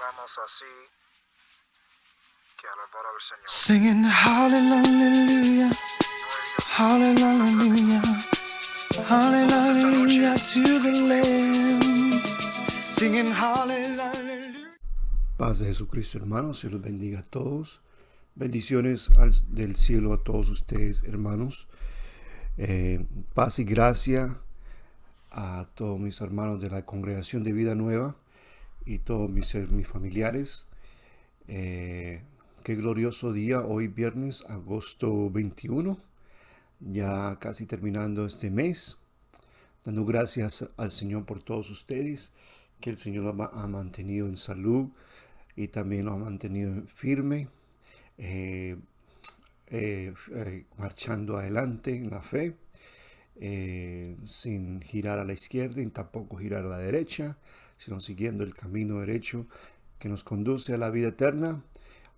encontramos así que alabar al Señor. Singing hallelujah, hallelujah, hallelujah to the Lamb. Singing hallelujah. Paz de Jesucristo, hermanos, se los bendiga a todos. Bendiciones del cielo a todos ustedes, hermanos. Paz y gracia a todos mis hermanos de la Congregación de Vida Nueva y todos mis familiares. Qué glorioso día, hoy viernes, agosto 21, ya casi terminando este mes, dando gracias al Señor por todos ustedes, que el Señor lo ha mantenido en salud y también lo ha mantenido firme, marchando adelante en la fe, sin girar a la izquierda y tampoco girar a la derecha, sino siguiendo el camino derecho que nos conduce a la vida eterna,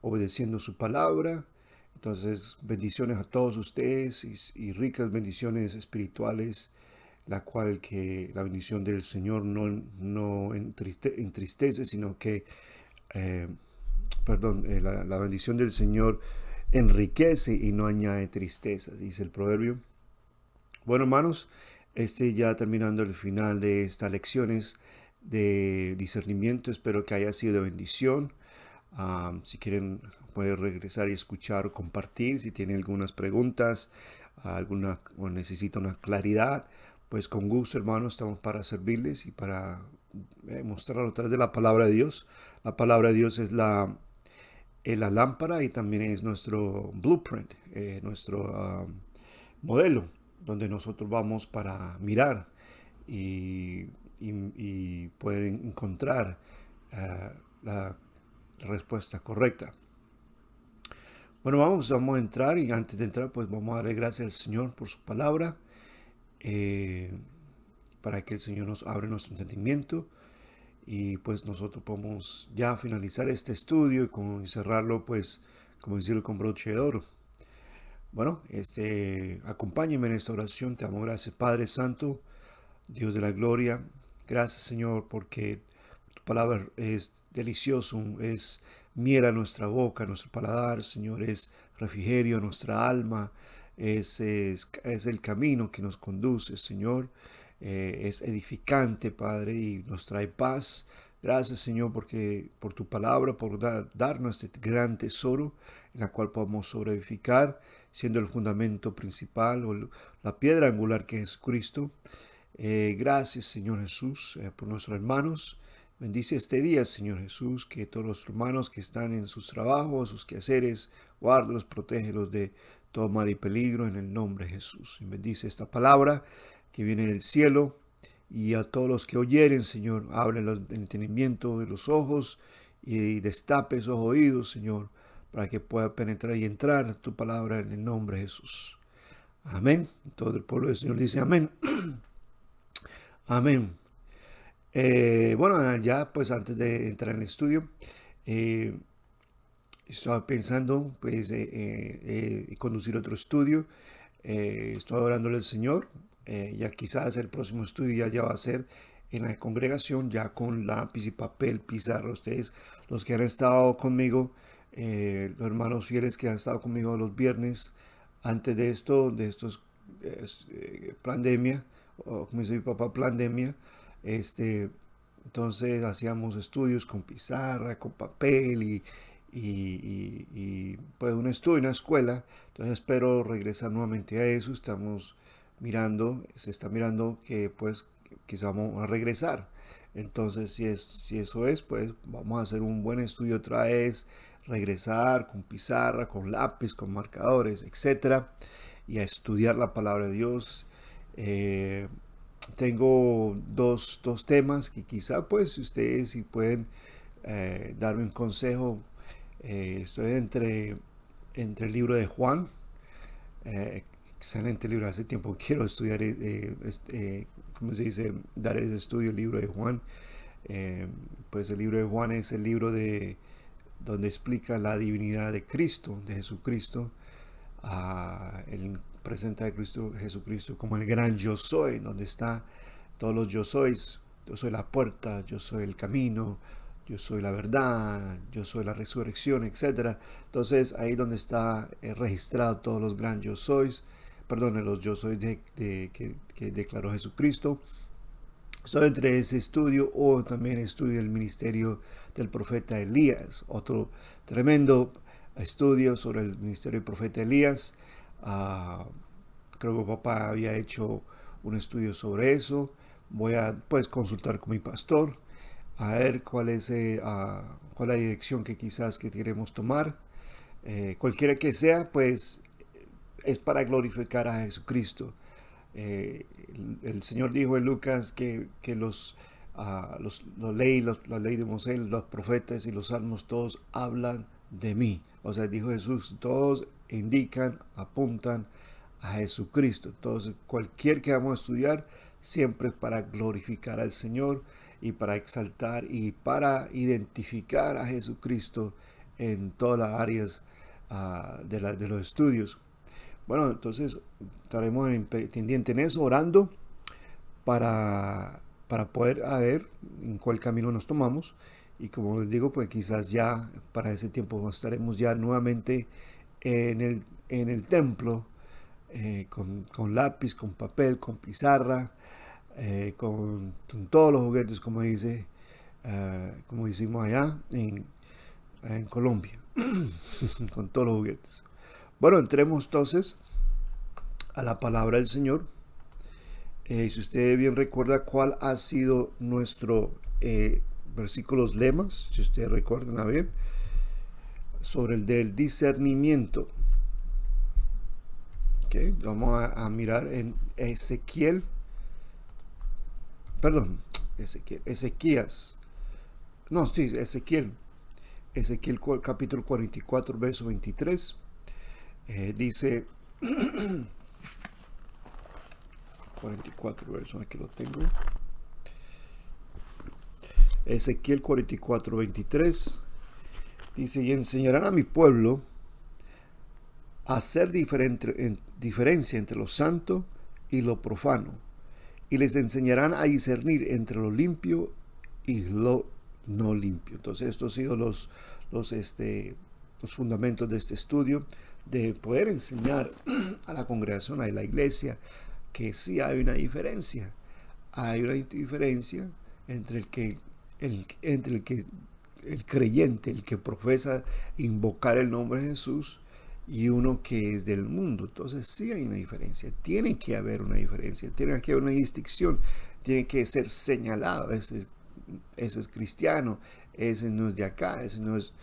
obedeciendo su palabra. Entonces, bendiciones a todos ustedes y ricas bendiciones espirituales, la cual que la bendición del Señor no entristece, sino que, la bendición del Señor enriquece y no añade tristeza, dice el proverbio. Bueno, hermanos, ya terminando el final de estas lecciones de discernimiento, espero que haya sido de bendición. Si quieren, pueden regresar y escuchar o compartir. Si tienen algunas preguntas, o necesitan una claridad, pues con gusto, hermanos, estamos para servirles y para mostrarlo a través de la palabra de Dios. La palabra de Dios es la lámpara y también es nuestro blueprint, nuestro modelo, donde nosotros vamos para mirar y poder encontrar la respuesta correcta. Bueno, vamos a entrar, y antes de entrar pues vamos a darle gracias al Señor por su palabra, para que el Señor nos abra nuestro entendimiento y pues nosotros podemos ya finalizar este estudio y cerrarlo, pues, como decirlo, con broche de oro. Bueno, acompáñenme en esta oración. Te amo, gracias, Padre Santo, Dios de la gloria. Gracias, Señor, porque tu palabra es delicioso, es miel a nuestra boca, a nuestro paladar, Señor, es refrigerio a nuestra alma, es el camino que nos conduce, Señor. Es edificante, Padre, y nos trae paz. Gracias, Señor, porque por tu palabra, por darnos este gran tesoro en la cual podemos sobreedificar, siendo el fundamento principal o la piedra angular que es Cristo. Gracias, Señor Jesús, por nuestros hermanos. Bendice este día, Señor Jesús, que todos los hermanos que están en sus trabajos, sus quehaceres, guárdalos, protégelos de todo mal y peligro en el nombre de Jesús. Y bendice esta palabra que viene del cielo, y a todos los que oyeren, Señor, abre el entendimiento de los ojos y destape esos oídos, Señor, para que pueda penetrar y entrar tu palabra en el nombre de Jesús. Amén. Todo el pueblo del Señor dice amén. Amén. Bueno, ya pues antes de entrar en el estudio, estaba pensando pues conducir otro estudio. Estoy orándole al Señor. Ya quizás el próximo estudio ya va a ser en la congregación, ya con lápiz y papel, pizarra. Ustedes, los que han estado conmigo, los hermanos fieles que han estado conmigo los viernes, antes de estos pandemia, o como dice mi papá, pandemia, entonces hacíamos estudios con pizarra, con papel y pues un estudio en la escuela. Entonces espero regresar nuevamente a eso. Se está mirando que pues quizá vamos a regresar. Entonces si eso es, pues vamos a hacer un buen estudio otra vez, regresar con pizarra, con lápiz, con marcadores, etcétera, y a estudiar la palabra de Dios. Tengo dos temas que quizá pues ustedes si pueden darme un consejo. Estoy entre el libro de Juan, excelente libro. Hace tiempo quiero estudiar, ¿cómo se dice? Dar ese estudio, el libro de Juan. Pues el libro de Juan es el libro donde explica la divinidad de Cristo, de Jesucristo. Él presenta a Jesucristo como el gran yo soy, donde está todos los yo sois. Yo soy la puerta, yo soy el camino, yo soy la verdad, yo soy la resurrección, etcétera. Entonces ahí donde está registrado todos los gran yo sois, perdón, los yo soy que declaró Jesucristo. Estoy entre ese estudio o también estudio el ministerio del profeta Elías, otro tremendo estudio sobre el ministerio del profeta Elías. Creo que papá había hecho un estudio sobre eso. Voy a pues consultar con mi pastor a ver cuál es la dirección que quizás que queremos tomar. Cualquiera que sea, pues es para glorificar a Jesucristo. El Señor dijo en Lucas que la ley de Moisés, los profetas y los salmos, todos hablan de mí. O sea, dijo Jesús, todos indican, apuntan a Jesucristo. Entonces, cualquier que vamos a estudiar, siempre para glorificar al Señor y para exaltar y para identificar a Jesucristo en todas las áreas de los estudios. Bueno, entonces estaremos pendientes en eso, orando para poder ver en cuál camino nos tomamos. Y como les digo, pues quizás ya para ese tiempo estaremos ya nuevamente en el templo, con lápiz, con papel, con pizarra, con todos los juguetes, como como decimos allá en Colombia, con todos los juguetes. Bueno, entremos entonces a la palabra del Señor. Si usted bien recuerda cuál ha sido nuestro versículos lemas, si ustedes recuerdan a ver, sobre el del discernimiento. Okay, vamos a mirar en Ezequías. No, sí, Ezequiel capítulo 44, verso 23. Dice 44 versos, aquí lo tengo. Ezequiel 44, 23 dice: y enseñarán a mi pueblo a hacer diferencia entre lo santo y lo profano, y les enseñarán a discernir entre lo limpio y lo no limpio. Entonces estos han sido los fundamentos de este estudio, de poder enseñar a la congregación, a la iglesia, que sí hay una diferencia. Hay una diferencia entre el creyente, el que profesa invocar el nombre de Jesús, y uno que es del mundo. Entonces sí hay una diferencia. Tiene que haber una diferencia. Tiene que haber una distinción. Tiene que ser señalado. Ese es cristiano. Ese no es de acá. Ese no es...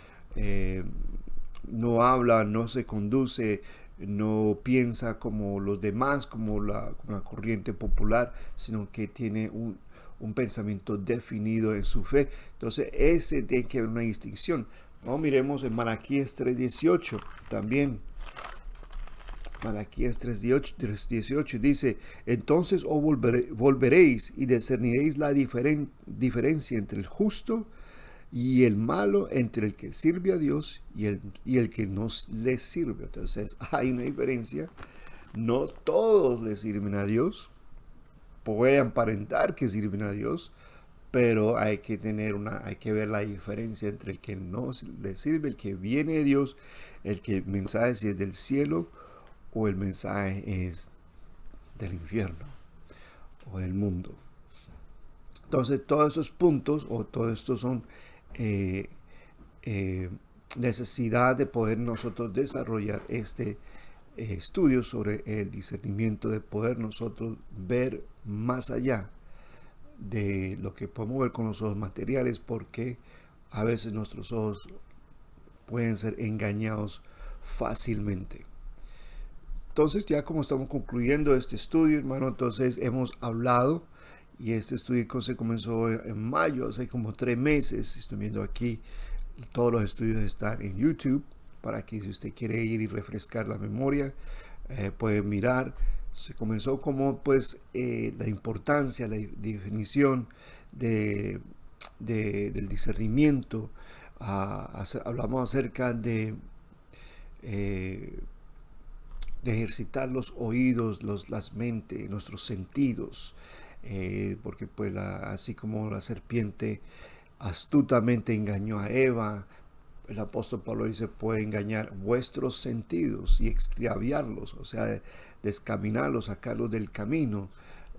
no habla, no se conduce, no piensa como los demás, como la corriente popular, sino que tiene un pensamiento definido en su fe. Entonces ese tiene que haber una distinción. No, miremos en Malaquías 3:18 también. Malaquías 3:18 dice: entonces os volveréis y discerniréis la diferencia entre el justo y el malo, entre el que sirve a Dios y el que no le sirve. Entonces hay una diferencia. No todos le sirven a Dios. Pueden aparentar que sirven a Dios, pero hay que ver la diferencia entre el que no le sirve, el que viene de Dios, el mensaje si es del cielo o el mensaje es del infierno o del mundo. Entonces todos esos puntos o todo esto son necesidad de poder nosotros desarrollar este estudio sobre el discernimiento, de poder nosotros ver más allá de lo que podemos ver con los ojos materiales, porque a veces nuestros ojos pueden ser engañados fácilmente. Entonces, ya como estamos concluyendo este estudio, hermano, entonces hemos hablado, y este estudio se comenzó en mayo, hace como 3 meses. Estoy viendo aquí, todos los estudios están en YouTube, para que si usted quiere ir y refrescar la memoria, puede mirar. Se comenzó como pues la importancia, la definición del discernimiento. Hablamos acerca de ejercitar los oídos, las mentes, nuestros sentidos, porque pues así como la serpiente astutamente engañó a Eva. El apóstol Pablo dice, puede engañar vuestros sentidos y extraviarlos, o sea, descaminarlos, sacarlos del camino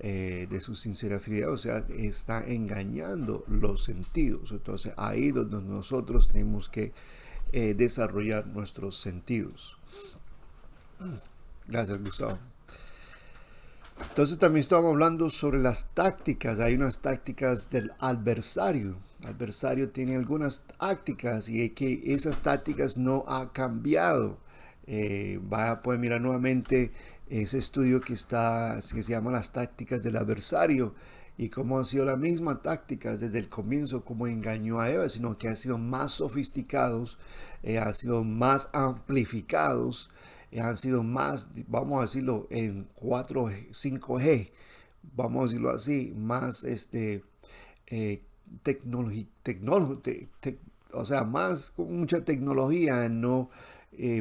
de su sincera fidelidad, o sea, está engañando los sentidos. Entonces ahí donde nosotros tenemos que desarrollar nuestros sentidos. Gracias, Gustavo. Entonces también estamos hablando sobre las tácticas. Hay unas tácticas del adversario. El adversario tiene algunas tácticas y es que esas tácticas no han cambiado. Va a poder mirar nuevamente ese estudio que se llama Las tácticas del adversario y cómo han sido las mismas tácticas desde el comienzo, cómo engañó a Eva, sino que han sido más sofisticados, han sido más amplificados, han sido más, vamos a decirlo, en 4G, 5G, vamos a decirlo así, más o sea, más con mucha tecnología, no,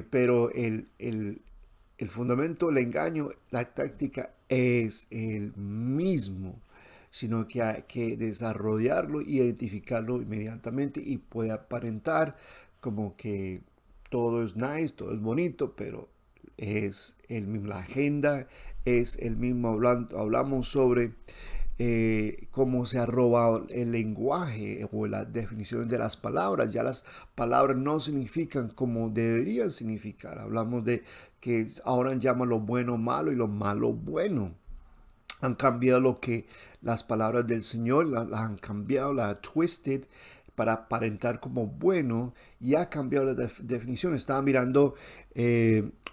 pero el fundamento, el engaño, la táctica es el mismo, sino que hay que desarrollarlo, identificarlo inmediatamente y puede aparentar como que todo es nice, todo es bonito, pero es el mismo, la agenda es el mismo. Hablamos sobre cómo se ha robado el lenguaje o las definiciones de las palabras. Ya las palabras no significan como deberían significar. Hablamos de que ahora llaman lo bueno malo y lo malo bueno. Han cambiado lo que las palabras del Señor, las han cambiado, las han twisted para aparentar como bueno y ha cambiado la definición. Estaba mirando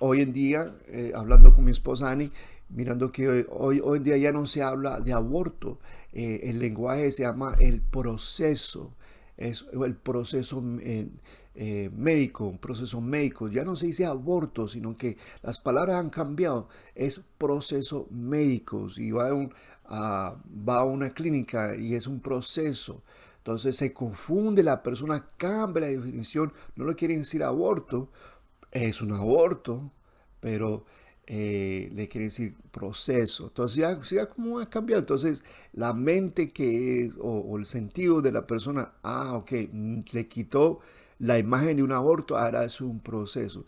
hoy en día, hablando con mi esposa Annie, mirando que hoy en día ya no se habla de aborto. El lenguaje se llama el proceso. Es el proceso médico, un proceso médico. Ya no se dice aborto, sino que las palabras han cambiado. Es proceso médico. Si va a una clínica y es un proceso. Entonces se confunde, la persona cambia la definición, no le quieren decir aborto, es un aborto, pero le quiere decir proceso. Entonces ya como ha cambiado. Entonces la mente que es, o el sentido de la persona, ok, le quitó la imagen de un aborto, ahora es un proceso.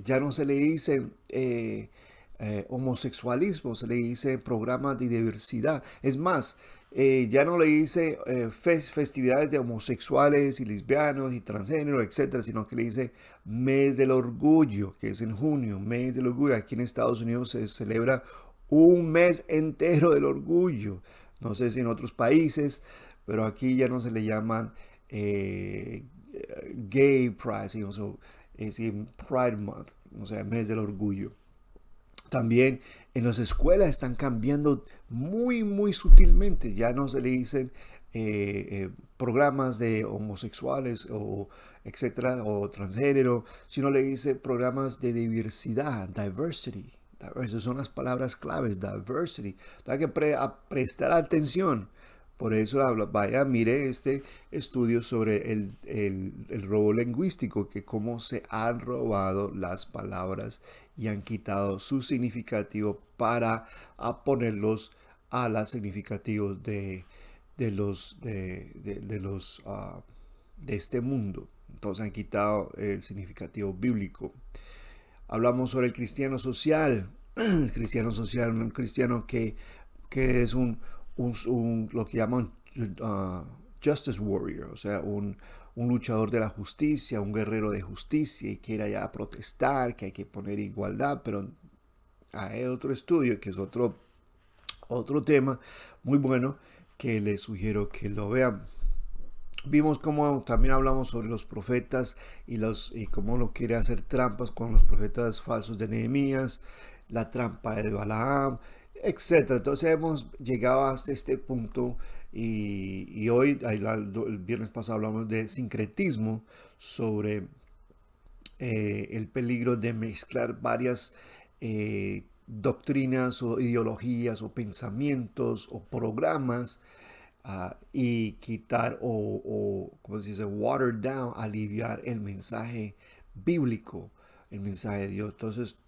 Ya no se le dice homosexualismo, se le dice programas de diversidad. Es más, ya no le dice festividades de homosexuales y lesbianos y transgénero, etcétera, sino que le dice mes del orgullo, que es en junio, mes del orgullo. Aquí en Estados Unidos se celebra un mes entero del orgullo. No sé si en otros países, pero aquí ya no se le llaman Gay Pride, sino es decir, Pride Month, o sea, mes del orgullo. También en las escuelas están cambiando muy, muy sutilmente. Ya no se le dicen programas de homosexuales o etcétera, o transgénero, sino le dice programas de diversidad, diversity. Esas son las palabras claves, diversity. Hay que prestar atención. Por eso vaya, mire este estudio sobre el robo lingüístico, que cómo se han robado las palabras y han quitado su significativo para ponerlos a los significativos de este mundo. Entonces han quitado el significativo bíblico. Hablamos sobre el cristiano social. El cristiano social, un cristiano que es lo que llaman justice warrior, o sea, un luchador de la justicia, un guerrero de justicia y quiere ya protestar, que hay que poner igualdad, pero hay otro estudio que es otro tema muy bueno que les sugiero que lo vean. Vimos cómo también hablamos sobre los profetas y cómo lo quiere hacer trampas con los profetas falsos de Nehemías, la trampa de Balaam, etcétera. Entonces hemos llegado hasta este punto y hoy, el viernes pasado, hablamos de sincretismo, sobre el peligro de mezclar varias doctrinas o ideologías o pensamientos o programas y quitar como se dice, water down, aliviar el mensaje bíblico, el mensaje de Dios. Entonces,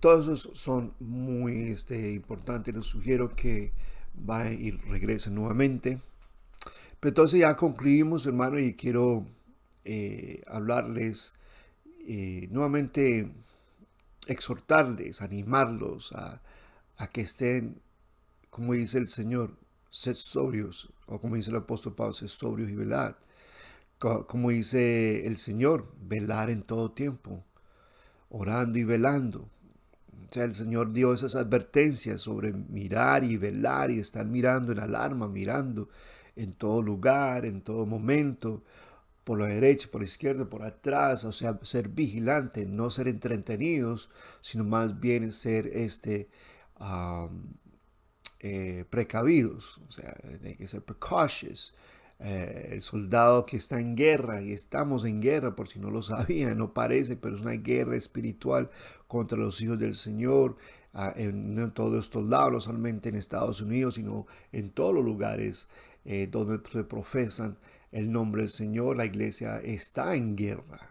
todos esos son muy importantes. Les sugiero que vayan y regresen nuevamente. Pero entonces ya concluimos, hermano, y quiero hablarles nuevamente, exhortarles, animarlos a que estén, como dice el Señor, sed sobrios, o como dice el apóstol Pablo, sed sobrios y velad. Como dice el Señor, velar en todo tiempo, orando y velando. O sea, el Señor dio esas advertencias sobre mirar y velar y estar mirando en alarma, mirando en todo lugar, en todo momento, por la derecha, por la izquierda, por atrás, o sea, ser vigilante, no ser entretenidos, sino más bien ser precavidos, o sea, hay que ser precautious. El soldado que está en guerra, y estamos en guerra, por si no lo sabía, no parece, pero es una guerra espiritual contra los hijos del Señor, en todos estos lados, no solamente en Estados Unidos, sino en todos los lugares donde se profesan el nombre del Señor. La iglesia está en guerra.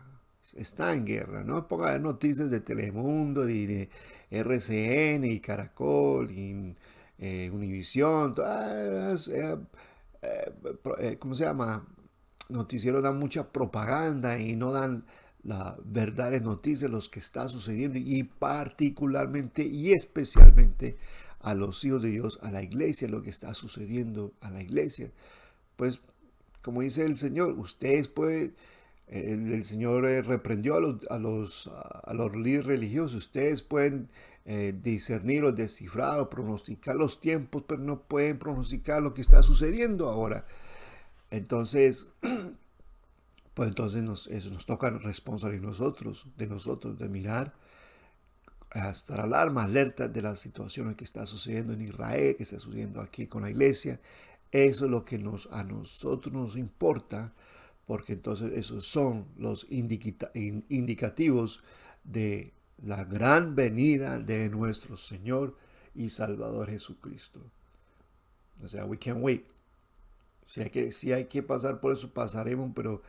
Está en guerra. No ponga noticias de Telemundo y de RCN y Caracol y Univisión. ¿Cómo se llama? Noticieros dan mucha propaganda y no dan las verdaderas noticias, lo que está sucediendo, y particularmente y especialmente a los hijos de Dios, a la iglesia, lo que está sucediendo a la iglesia. Pues, como dice el Señor, ustedes pueden, el Señor reprendió a los líderes religiosos, ustedes pueden discernir o descifrar o pronosticar los tiempos, pero no pueden pronosticar lo que está sucediendo ahora. Entonces, pues entonces eso nos toca responsabilidad nosotros, de mirar, a estar alarma, alerta de las situaciones que está sucediendo en Israel, que está sucediendo aquí con la iglesia. Eso es lo que a nosotros nos importa, porque entonces esos son los indicativos de la gran venida de nuestro Señor y Salvador Jesucristo. O sea, we can't wait. Si hay que pasar por eso, pasaremos, pero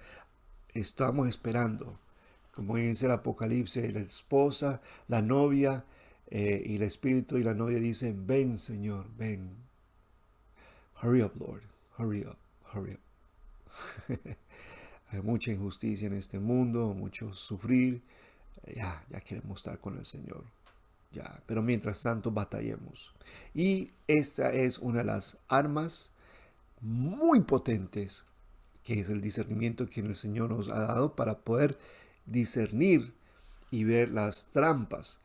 estamos esperando. Como dice el Apocalipsis, la esposa, la novia y el espíritu y la novia dicen, ven Señor, ven. Hurry up, Lord. Hurry up, hurry up. Hay mucha injusticia en este mundo, mucho sufrir. Ya queremos estar con el Señor. Ya, pero mientras tanto batallemos. Y esta es una de las armas muy potentes, que es el discernimiento que el Señor nos ha dado para poder discernir y ver las trampas.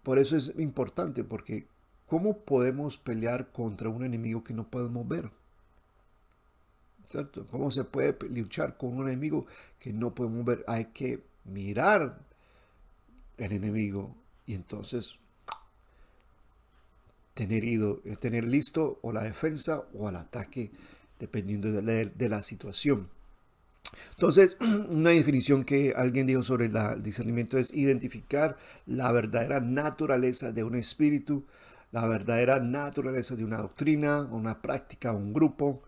Por eso es importante, porque ¿cómo podemos pelear contra un enemigo que no podemos ver? ¿Cierto? ¿Cómo se puede luchar con un enemigo que no podemos ver? Hay que mirar el enemigo y entonces tener listo o la defensa o el ataque, dependiendo de la situación. Entonces, una definición que alguien dijo sobre el discernimiento es identificar la verdadera naturaleza de un espíritu, la verdadera naturaleza de una doctrina, una práctica, un grupo,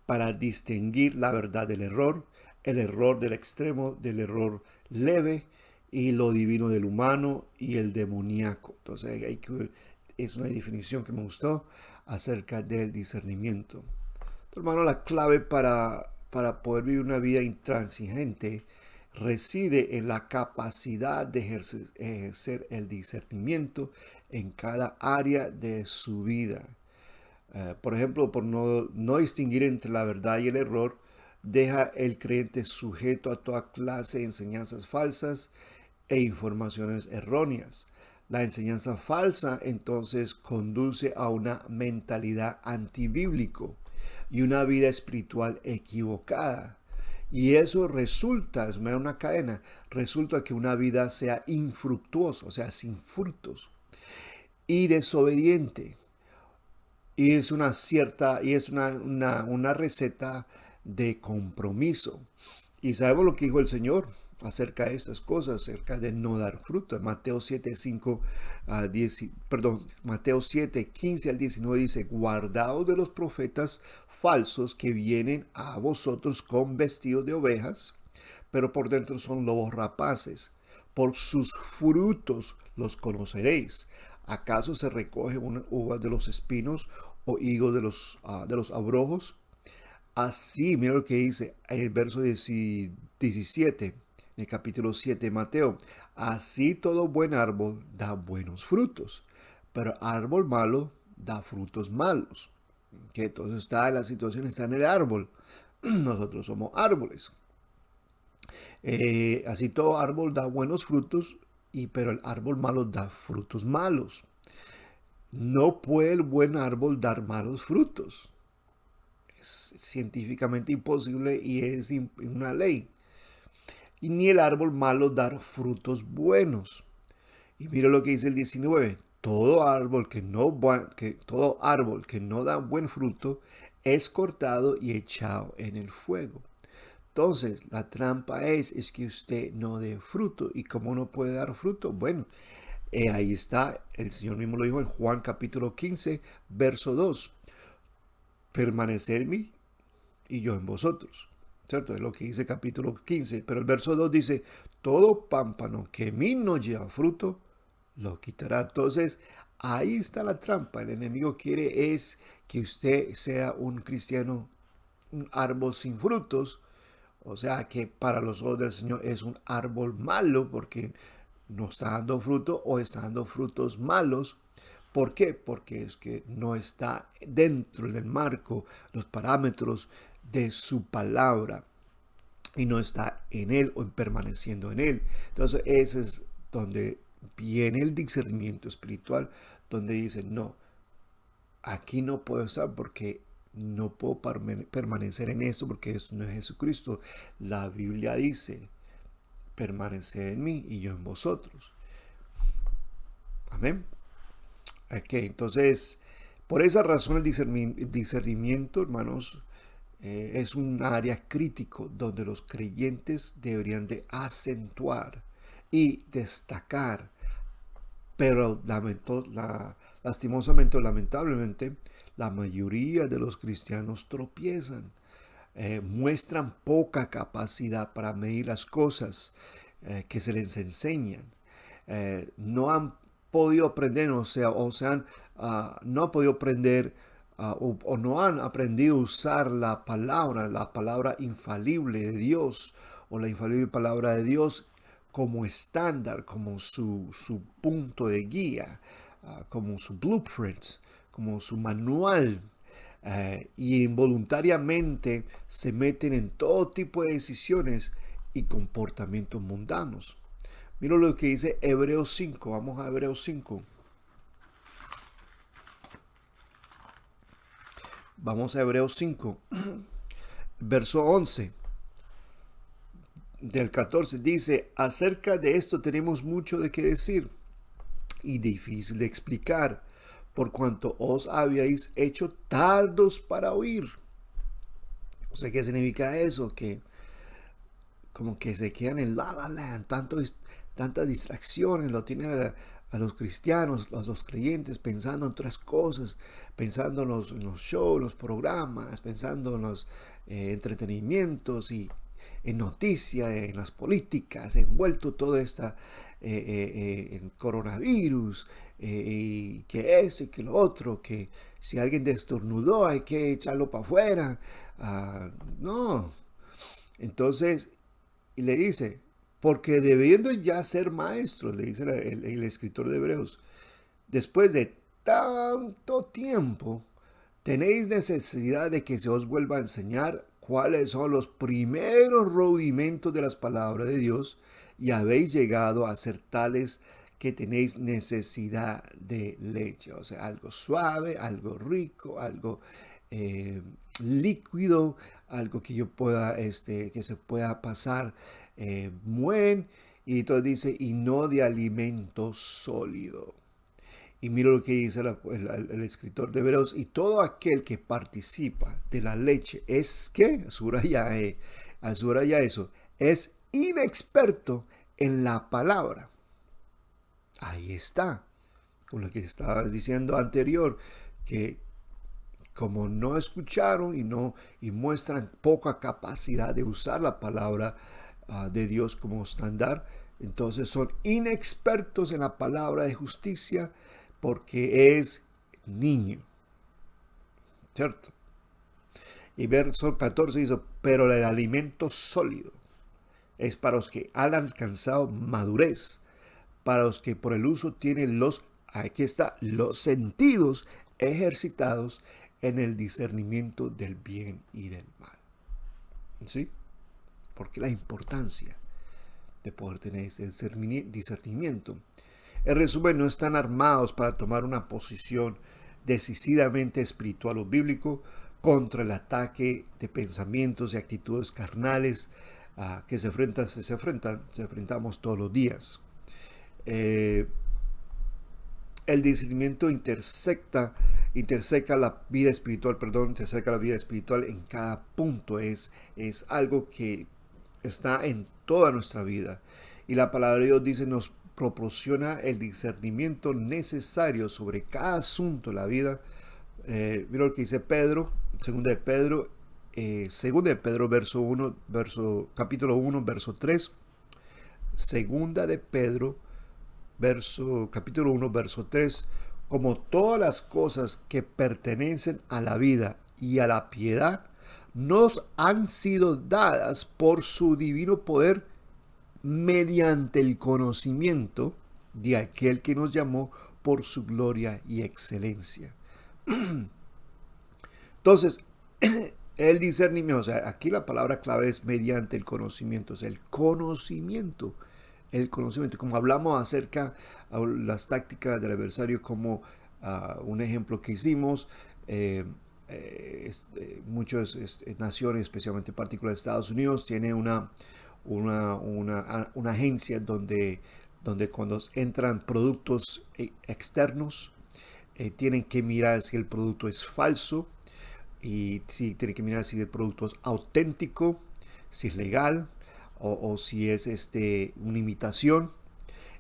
para distinguir la verdad del error, el error del extremo, del error leve, y lo divino del humano y el demoníaco. Entonces, es una definición que me gustó acerca del discernimiento. Entonces, hermano, la clave para poder vivir una vida intransigente reside en la capacidad de ejercer el discernimiento en cada área de su vida. Por ejemplo, por no distinguir entre la verdad y el error, deja el creyente sujeto a toda clase de enseñanzas falsas e informaciones erróneas. La enseñanza falsa entonces conduce a una mentalidad antibíblico y una vida espiritual equivocada. Y eso resulta, es una cadena, resulta que una vida sea infructuosa, o sea, sin frutos, y desobediente. Y es una receta de compromiso. Y sabemos lo que dijo el Señor acerca de estas cosas, acerca de no dar fruto. Mateo 7, 15 al 19 dice, guardaos de los profetas falsos que vienen a vosotros con vestidos de ovejas, pero por dentro son lobos rapaces. Por sus frutos los conoceréis. ¿Acaso se recoge una uva de los espinos o higo de los abrojos. Así, mira lo que dice en el verso 17, en el capítulo 7 de Mateo. Así todo buen árbol da buenos frutos, pero árbol malo da frutos malos. Que entonces la situación está en el árbol. Nosotros somos árboles. Así todo árbol da buenos frutos, pero el árbol malo da frutos malos. No puede el buen árbol dar malos frutos. Es científicamente imposible y es una ley. Y ni el árbol malo dar frutos buenos. Y mira lo que dice el 19. Todo árbol que no da buen fruto es cortado y echado en el fuego. Entonces, la trampa es que usted no dé fruto. ¿Y cómo no puede dar fruto? Bueno, ahí está, el Señor mismo lo dijo en Juan capítulo 15, verso 2. Permanecer en mí y yo en vosotros. ¿Cierto? Es lo que dice capítulo 15. Pero el verso 2 dice, todo pámpano que en mí no lleva fruto, lo quitará. Entonces, ahí está la trampa. El enemigo quiere es que usted sea un cristiano, un árbol sin frutos. O sea que para los ojos del Señor es un árbol malo porque no está dando fruto o está dando frutos malos. ¿Por qué? Porque es que no está dentro del marco, los parámetros de su palabra y no está en él o permaneciendo en él. Entonces ese es donde viene el discernimiento espiritual, donde dice, no, aquí no puedo estar porque no puedo permanecer en esto porque esto no es Jesucristo. La Biblia dice, permaneced en mí y yo en vosotros. Amén. Ok, entonces, por esa razón el discernimiento, hermanos, es un área crítico donde los creyentes deberían de acentuar y destacar. Pero lastimosamente o lamentablemente, la mayoría de los cristianos tropiezan. Muestran poca capacidad para medir las cosas que se les enseñan. No han podido aprender, no han podido aprender o no han aprendido a usar la palabra infalible de Dios o la infalible palabra de Dios como estándar, como su punto de guía, como su blueprint, como su manual. Y involuntariamente se meten en todo tipo de decisiones y comportamientos mundanos. Mira lo que dice Hebreos 5. Vamos a Hebreos 5. Vamos a Hebreos 5, verso 11. Del 14 dice, acerca de esto tenemos mucho de qué decir y difícil de explicar, por cuanto os habíais hecho tardos para oír. O sea, ¿qué significa eso? Que como que se quedan en la land, tantas distracciones, lo tienen a los cristianos, a los creyentes, pensando en otras cosas, pensando en los shows, los programas, pensando en los entretenimientos y en noticias, en las políticas, envuelto todo esta en coronavirus, y que eso y que lo otro, que si alguien destornudó hay que echarlo para afuera. No. Entonces, y le dice, porque debiendo ya ser maestros, le dice el escritor de Hebreos, después de tanto tiempo, tenéis necesidad de que se os vuelva a enseñar cuáles son los primeros rudimentos de las palabras de Dios y habéis llegado a ser tales que tenéis necesidad de leche. O sea, algo suave, algo rico, algo líquido, algo que yo pueda, que se pueda pasar buen. Y entonces dice, y no de alimento sólido. Y mira lo que dice el escritor de Hebreos, y todo aquel que participa de la leche es que, subraya eso, es inexperto en la palabra. Ahí está, con lo que estaba diciendo anterior, que como no escucharon y muestran poca capacidad de usar la palabra de Dios como estándar, entonces son inexpertos en la palabra de justicia porque es niño. ¿cierto? Y verso 14 dice, pero el alimento sólido es para los que han alcanzado madurez, para los que por el uso tienen aquí está, los sentidos ejercitados en el discernimiento del bien y del mal. ¿Sí? Porque la importancia de poder tener ese discernimiento. En resumen, no están armados para tomar una posición decisivamente espiritual o bíblico contra el ataque de pensamientos y actitudes carnales que se enfrentamos todos los días. El discernimiento interseca la vida espiritual, interseca la vida espiritual en cada punto. Es algo que está en toda nuestra vida. Y la palabra de Dios dice, nos proporciona el discernimiento necesario sobre cada asunto de la vida. Mira lo que dice Pedro, segunda de Pedro, capítulo 1, verso 3. Segunda de Pedro, capítulo 1, verso 3. Como todas las cosas que pertenecen a la vida y a la piedad, nos han sido dadas por su divino poder mediante el conocimiento de aquel que nos llamó por su gloria y excelencia. Entonces, el discernimiento, o sea, aquí la palabra clave es mediante el conocimiento, o sea, el conocimiento, como hablamos acerca de las tácticas del adversario, como un ejemplo que hicimos, muchas naciones, especialmente en particular Estados Unidos, tiene una agencia donde cuando entran productos externos, tienen que mirar si el producto es falso, y tienen que mirar si el producto es auténtico, si es legal, o si es una imitación.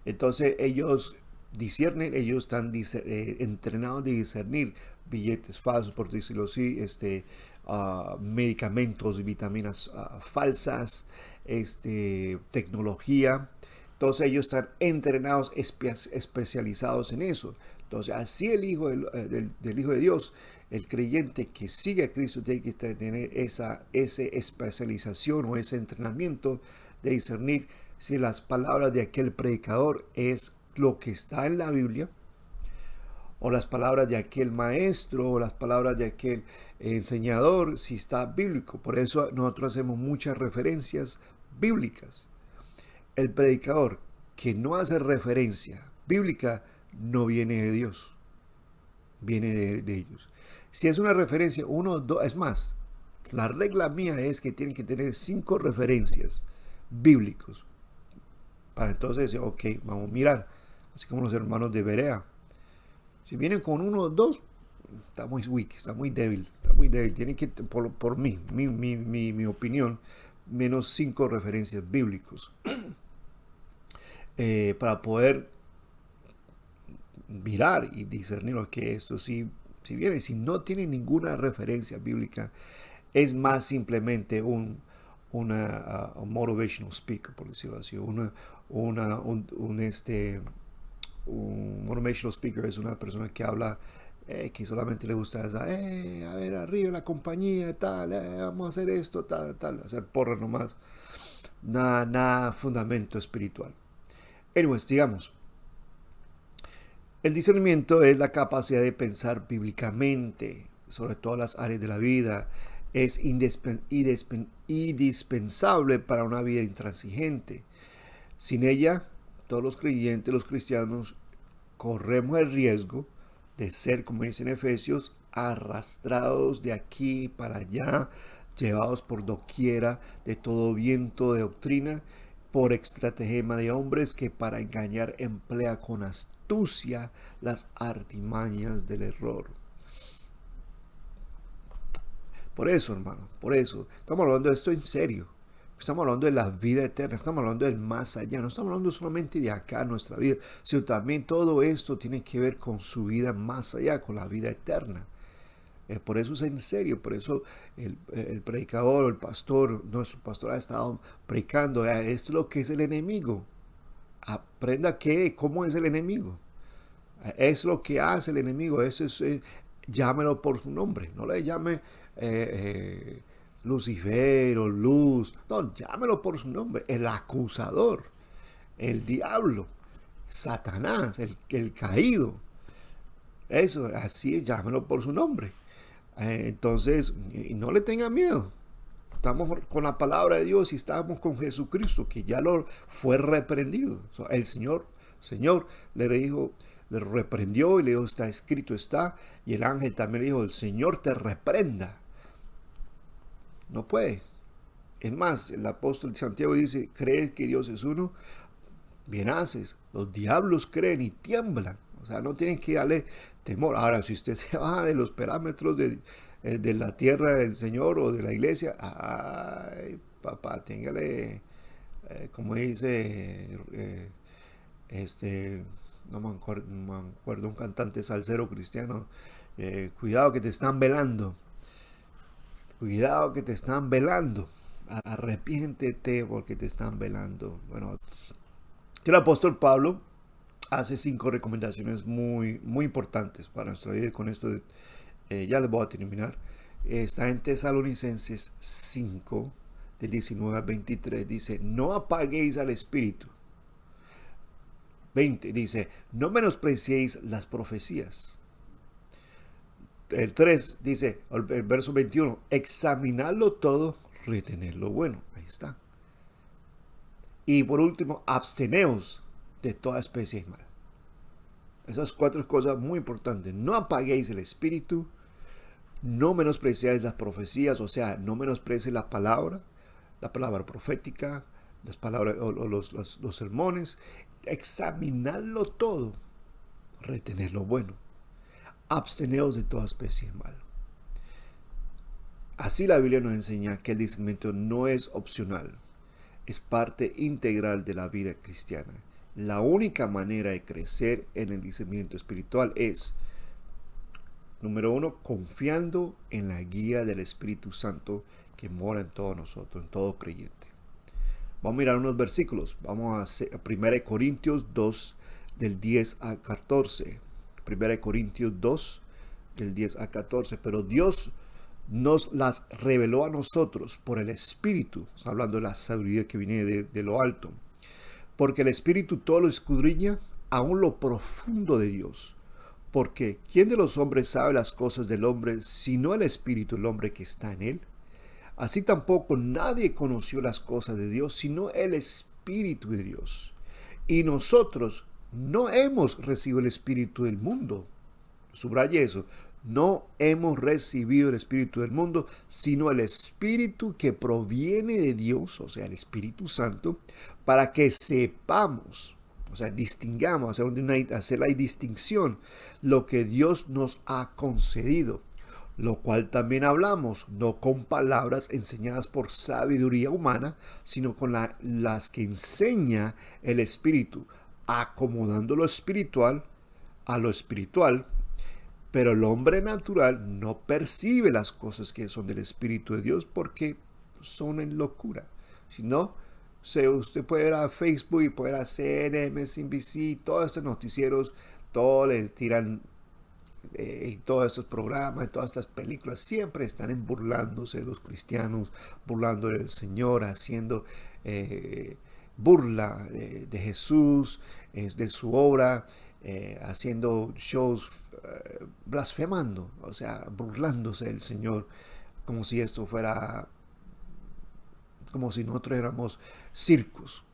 Entonces ellos disciernen, ellos están entrenados de discernir billetes falsos, por decirlo así, medicamentos y vitaminas falsas, tecnología. Entonces ellos están entrenados, especializados en eso. Entonces así el Hijo del Hijo de Dios, el creyente que sigue a Cristo, tiene que tener esa especialización o ese entrenamiento de discernir si las palabras de aquel predicador es lo que está en la Biblia, o las palabras de aquel maestro, o las palabras de aquel enseñador, si está bíblico. Por eso nosotros hacemos muchas referencias bíblicas. El predicador que no hace referencia bíblica no viene de Dios, viene de ellos. Si es una referencia, uno, dos, es más, la regla mía es que tienen que tener 5 referencias bíblicos para entonces decir, ok, vamos a mirar, así como los hermanos de Berea. Si vienen con 1 o 2, está muy weak, está muy débil. Tienen que, por mi opinión, menos 5 referencias bíblicos para poder mirar y discernir lo que esto si viene. Si no tiene ninguna referencia bíblica, es más simplemente un motivational speaker, por decirlo así. Un motivational speaker es una persona que habla, que solamente le gusta esa, a ver, arriba la compañía, tal, vamos a hacer esto, tal, hacer porra nomás. Nada fundamento espiritual. Anyways, digamos, el discernimiento es la capacidad de pensar bíblicamente sobre todas las áreas de la vida. Es indispensable para una vida intransigente. Sin ella, todos los creyentes, los cristianos, corremos el riesgo de ser, como dicen Efesios, arrastrados de aquí para allá, llevados por doquiera de todo viento de doctrina, por estratagema de hombres que para engañar emplea con astucia las artimañas del error. Por eso, hermano, estamos hablando de esto en serio. Estamos hablando de la vida eterna, estamos hablando del más allá. No estamos hablando solamente de acá, nuestra vida, sino también todo esto tiene que ver con su vida más allá, con la vida eterna. Por eso es en serio, por eso el predicador o el pastor, nuestro pastor ha estado predicando, esto es lo que es el enemigo. Aprenda cómo es el enemigo. Es lo que hace el enemigo, eso es llámelo por su nombre. No le llame Lucifer o Luz. No, llámelo por su nombre. El acusador, el diablo, Satanás, el caído. Eso, así es, llámelo por su nombre. Entonces, y no le tenga miedo. Estamos con la palabra de Dios y estamos con Jesucristo, que ya lo fue reprendido. El Señor le dijo, le reprendió y le dijo, está escrito está. Y el ángel también le dijo, el Señor te reprenda. No puede. Es más, el apóstol Santiago dice, ¿crees que Dios es uno? Bien haces. Los diablos creen y tiemblan. O sea, no tienen que darle temor. Ahora, si usted se baja de los parámetros de la tierra del Señor o de la iglesia, ay, papá, téngale, como dice, no me acuerdo, un cantante salsero cristiano, cuidado que te están velando. Cuidado que te están velando. Arrepiéntete porque te están velando. Bueno, el apóstol Pablo hace 5 recomendaciones muy importantes para nuestra vida. Y con esto ya les voy a terminar. Está en Tesalonicenses 5, del 19 al 23. Dice, no apaguéis al espíritu. 20 dice, no menospreciéis las profecías. El 3 dice, el verso 21, examinarlo todo, retener lo bueno. Ahí está. Y por último, absteneos de toda especie de mal. Esas 4 cosas muy importantes. No apaguéis el espíritu, no menospreciáis las profecías, o sea, no menospreciéis la palabra profética, las palabras o los sermones. Examinarlo todo, retener lo bueno. Absteneos de toda especie de mal. Así la Biblia nos enseña que el discernimiento no es opcional, es parte integral de la vida cristiana. La única manera de crecer en el discernimiento espiritual es, número 1, confiando en la guía del Espíritu Santo que mora en todos nosotros, en todo creyente. Vamos a mirar unos versículos. Vamos a 1 Corintios 2, del 10 al 14. 1 Corintios 2, del 10 al 14. Pero Dios nos las reveló a nosotros por el Espíritu. Está hablando de la sabiduría que viene de lo alto. Porque el Espíritu todo lo escudriña, aún lo profundo de Dios. Porque ¿quién de los hombres sabe las cosas del hombre, sino el Espíritu, el hombre que está en él? Así tampoco nadie conoció las cosas de Dios, sino el Espíritu de Dios. Y nosotros no hemos recibido el Espíritu del mundo. Subraye eso. No hemos recibido el Espíritu del mundo, sino el Espíritu que proviene de Dios, o sea, el Espíritu Santo, para que sepamos, o sea, distingamos, hacer la distinción, lo que Dios nos ha concedido. Lo cual también hablamos, no con palabras enseñadas por sabiduría humana, sino con las que enseña el Espíritu, acomodando lo espiritual a lo espiritual. Pero el hombre natural no percibe las cosas que son del Espíritu de Dios porque son en locura. Si no, usted puede ir a Facebook y puede ir a CNN, MSNBC, todos estos noticieros, todos les tiran todos estos programas, todas estas películas siempre están burlándose de los cristianos, burlando del Señor, haciendo burla de Jesús, de su obra, haciendo shows, blasfemando, o sea, burlándose del Señor, como si esto fuera, como si nosotros éramos circos.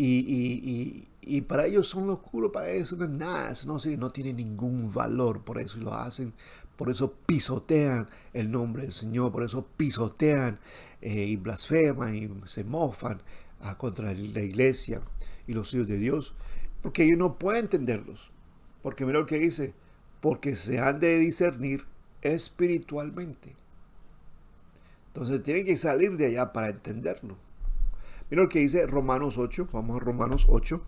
Y para ellos son locura, para eso no es nada, eso no tiene ningún valor, por eso lo hacen, por eso pisotean el nombre del Señor, por eso pisotean y blasfeman y se mofan contra la iglesia y los hijos de Dios, porque ellos no pueden entenderlos, porque mira lo que dice, porque se han de discernir espiritualmente. Entonces tienen que salir de allá para entenderlo. Mira lo que dice Romanos 8. Vamos a Romanos 8.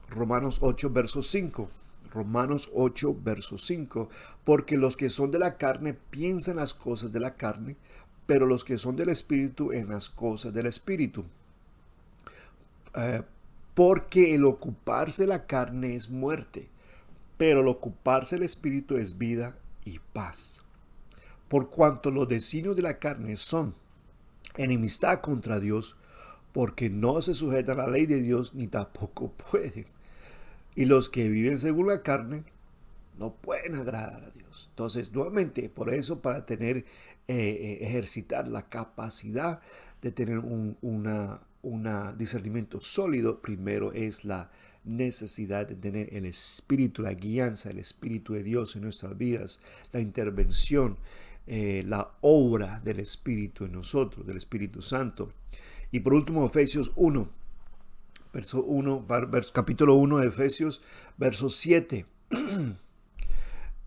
Romanos 8, verso 5. Romanos 8, verso 5. Porque los que son de la carne piensan las cosas de la carne, pero los que son del Espíritu en las cosas del Espíritu. Porque el ocuparse de la carne es muerte, Pero el ocuparse del Espíritu es vida y paz. Por cuanto los designios de la carne son enemistad contra Dios, porque no se sujetan a la ley de Dios ni tampoco pueden. Y los que viven según la carne no pueden agradar a Dios. Entonces, nuevamente, por eso, para tener, ejercitar la capacidad de tener un discernimiento sólido, primero es la necesidad de tener el Espíritu, la guianza, el Espíritu de Dios en nuestras vidas, la intervención, la obra del Espíritu en nosotros, del Espíritu Santo. Y por último, Efesios 1, capítulo 1 de Efesios, verso 7.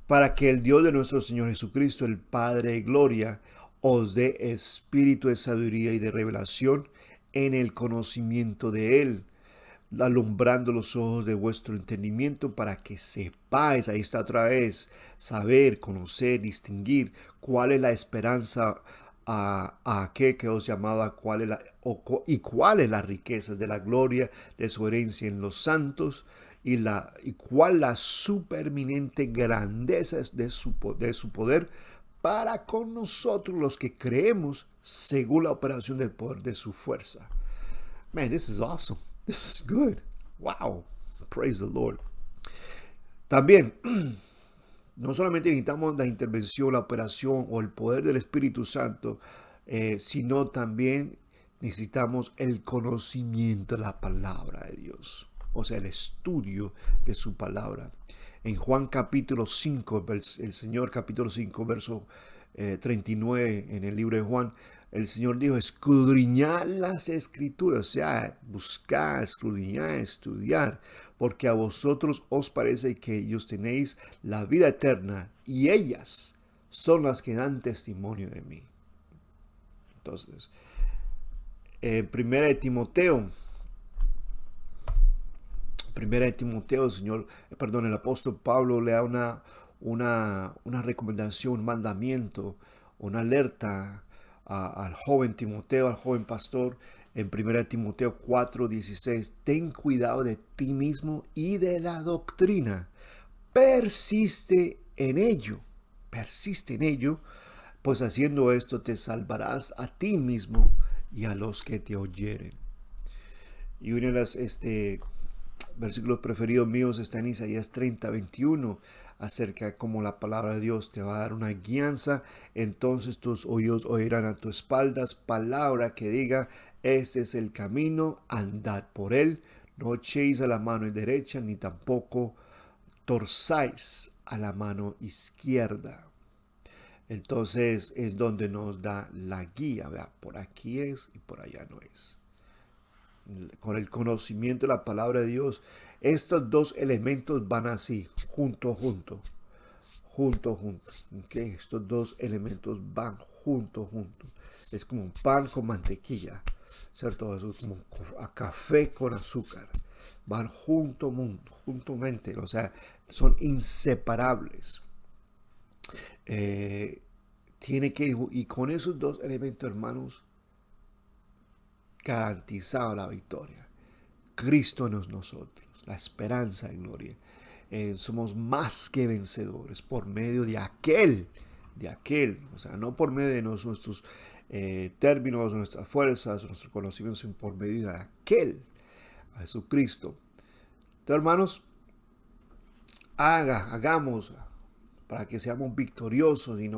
Para que el Dios de nuestro Señor Jesucristo, el Padre de gloria, os dé espíritu de sabiduría y de revelación en el conocimiento de Él, alumbrando los ojos de vuestro entendimiento para que sepáis, ahí está otra vez, saber, conocer, distinguir cuál es la esperanza a aquel que os llamaba, y cuáles las riquezas de la gloria de su herencia en los santos, y cuál la supereminente grandeza de su poder para con nosotros los que creemos según la operación del poder de su fuerza. Man, this is awesome. This is good. Wow. Praise the Lord. También, no solamente necesitamos la intervención, la operación o el poder del Espíritu Santo, sino también necesitamos el conocimiento de la palabra de Dios. O sea, el estudio de su palabra. En Juan capítulo 5, el Señor capítulo 5, verso 39, en el libro de Juan, el Señor dijo, escudriñad las escrituras, o sea, buscar, escudriñar, estudiar, porque a vosotros os parece que ellos tenéis la vida eterna y ellas son las que dan testimonio de mí. Entonces, en Primera de Timoteo, el apóstol Pablo le da una recomendación, un mandamiento, una alerta al joven Timoteo, al joven pastor, en 1 Timoteo 4:16, ten cuidado de ti mismo y de la doctrina, persiste en ello, pues haciendo esto te salvarás a ti mismo y a los que te oyeren. Y uno de los versículos preferidos míos está en Isaías 30:21, acerca de cómo la palabra de Dios te va a dar una guianza. Entonces tus oídos oirán a tus espaldas palabra que diga, este es el camino, andad por él, no echéis a la mano derecha, ni tampoco torzáis a la mano izquierda. Entonces es donde nos da la guía, ¿verdad? Por aquí es y por allá no es. Con el conocimiento de la palabra de Dios, estos dos elementos van así, junto. ¿Okay? Estos dos elementos van junto. Es como un pan con mantequilla, ¿cierto? Es como a café con azúcar. Van juntamente, o sea, son inseparables. Y con esos dos elementos, hermanos, garantizado la victoria. Cristo en nosotros, la esperanza y gloria. Somos más que vencedores por medio de aquel, o sea, no por medio de nuestros términos, nuestras fuerzas, nuestros conocimientos, sino por medio de aquel, a Jesucristo. Entonces, hermanos, hagamos para que seamos victoriosos y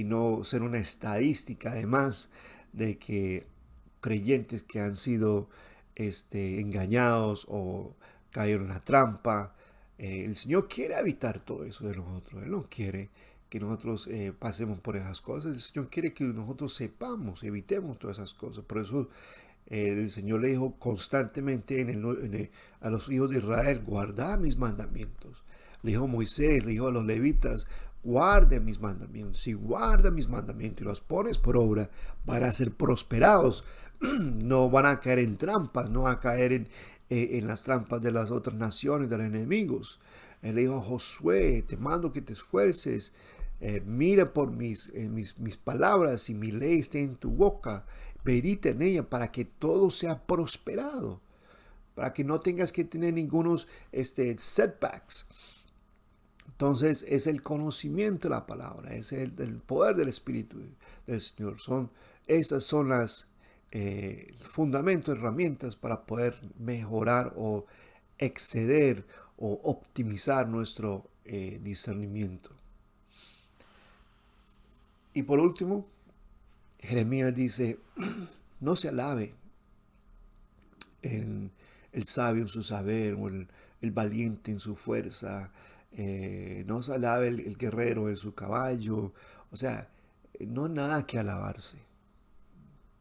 no ser una estadística, además de que creyentes que han sido engañados o cayeron en la trampa. El Señor quiere evitar todo eso de nosotros. Él no quiere que nosotros pasemos por esas cosas. El Señor quiere que nosotros sepamos, evitemos todas esas cosas. Por eso el Señor le dijo constantemente a los hijos de Israel, guardad mis mandamientos. Le dijo a Moisés, le dijo a los levitas, guarden mis mandamientos. Si guardan mis mandamientos y los pones por obra, van a ser prosperados. No van a caer en trampas, no van a caer en las trampas de las otras naciones, de los enemigos. Él le dijo a Josué, te mando que te esfuerces, mira por mis palabras y mi ley esté en tu boca, medita en ella para que todo sea prosperado, para que no tengas que tener ningunos setbacks. Entonces es el conocimiento de la palabra, es el poder del Espíritu del Señor. Esas son las fundamentos, herramientas para poder mejorar o exceder o optimizar nuestro discernimiento. Y por último, Jeremías dice, no se alabe el sabio en su saber o el valiente en su fuerza, no se alabe el guerrero en su caballo, o sea, no hay nada que alabarse.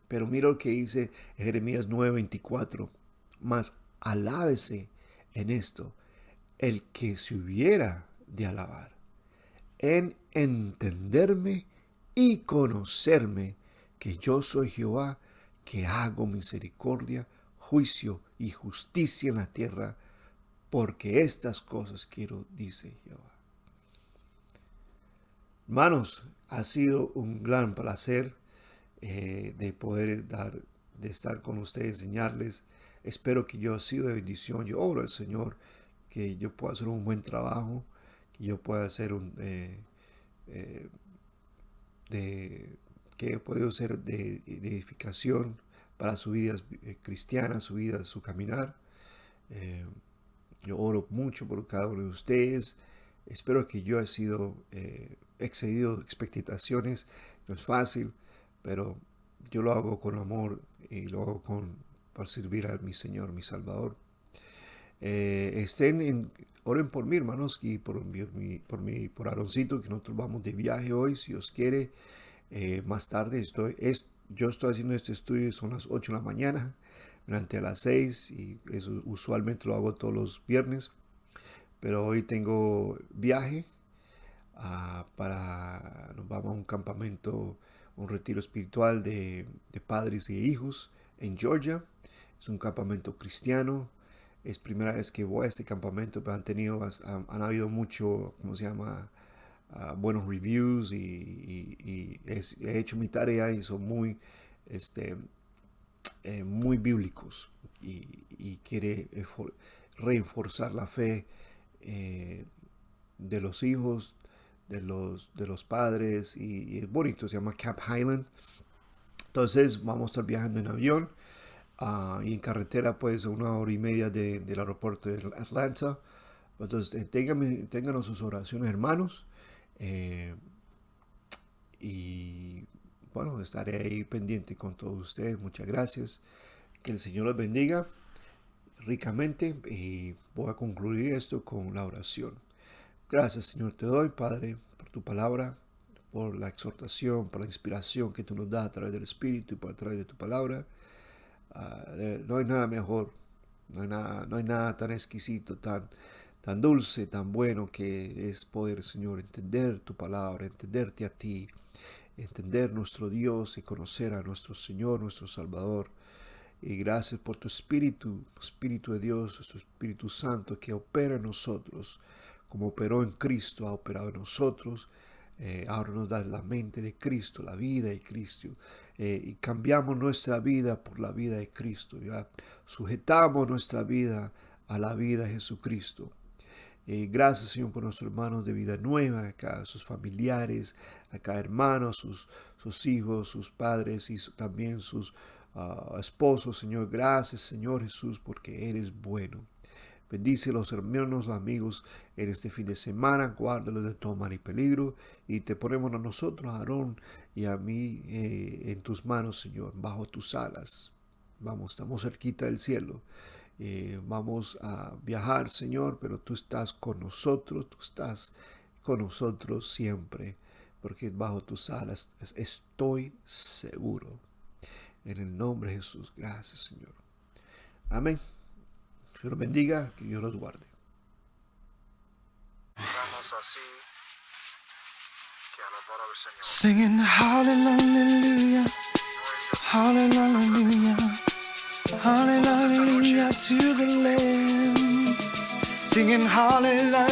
Pero mira lo que dice Jeremías 9:24, mas alábese en esto el que se hubiera de alabar, en entenderme y conocerme que yo soy Jehová, que hago misericordia, juicio y justicia en la tierra, porque estas cosas quiero, dice Jehová. Hermanos, ha sido un gran placer de poder de estar con ustedes, enseñarles. Espero que yo haya sido de bendición. Yo oro al Señor que yo pueda hacer un buen trabajo, que yo pueda hacer que he podido ser de edificación para su vida cristiana, su vida, su caminar. Yo oro mucho por cada uno de ustedes. Espero que yo haya sido excedido expectaciones. No es fácil, pero yo lo hago con amor y lo hago para servir a mi Señor, mi Salvador. Oren por mí, hermanos, y por Aaroncito, que nosotros vamos de viaje hoy, si Dios quiere. Más tarde yo estoy haciendo este estudio, son las 8 de la mañana, durante las 6, y eso usualmente lo hago todos los viernes, pero hoy tengo viaje nos vamos a un campamento, un retiro espiritual de padres y hijos en Georgia. Es un campamento cristiano. Es primera vez que voy a este campamento, pero han habido mucho, ¿cómo se llama? Buenos reviews y he hecho mi tarea y son muy, muy bíblicos y quiere reforzar la fe de los hijos, de los padres y es bonito, se llama Camp Highland. Entonces vamos a estar viajando en avión y en carretera pues 1 hora y media del aeropuerto de Atlanta. Entonces ténganos sus oraciones, hermanos, y bueno, estaré ahí pendiente con todos ustedes. Muchas gracias, que el Señor los bendiga ricamente y voy a concluir esto con la oración. Gracias, Señor, te doy, Padre, por tu palabra, por la exhortación, por la inspiración que tú nos das a través del Espíritu y por a través de tu palabra. No hay nada mejor, no hay nada tan exquisito, tan dulce, tan bueno que es poder, Señor, entender tu palabra, entenderte a ti, entender nuestro Dios y conocer a nuestro Señor, nuestro Salvador. Y gracias por tu Espíritu de Dios, nuestro Espíritu Santo que opera en nosotros, como operó en Cristo, ha operado en nosotros. Ahora nos da la mente de Cristo, la vida de Cristo, y cambiamos nuestra vida por la vida de Cristo. ¿Ya? Sujetamos nuestra vida a la vida de Jesucristo. Gracias, Señor, por nuestros hermanos de Vida Nueva, acá sus familiares, acá hermanos, sus hijos, sus padres y también sus esposos, Señor. Gracias, Señor Jesús, porque eres bueno. Bendice a los hermanos, amigos en este fin de semana, guárdalos de todo mal y peligro, y te ponemos a nosotros, a Aarón y a mí en tus manos, Señor, bajo tus alas. Vamos, estamos cerquita del cielo. Vamos a viajar, Señor, pero tú estás con nosotros siempre, porque bajo tus alas estoy seguro. En el nombre de Jesús, gracias, Señor. Amén. Dios los bendiga, que Dios los guarde. Vamos así, que alabar al Señor. Singing hallelujah, hallelujah, hallelujah to the Lamb. Singing hallelujah,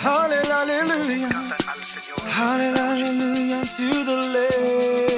hallelujah, Canta al Señor. hallelujah to the Lamb.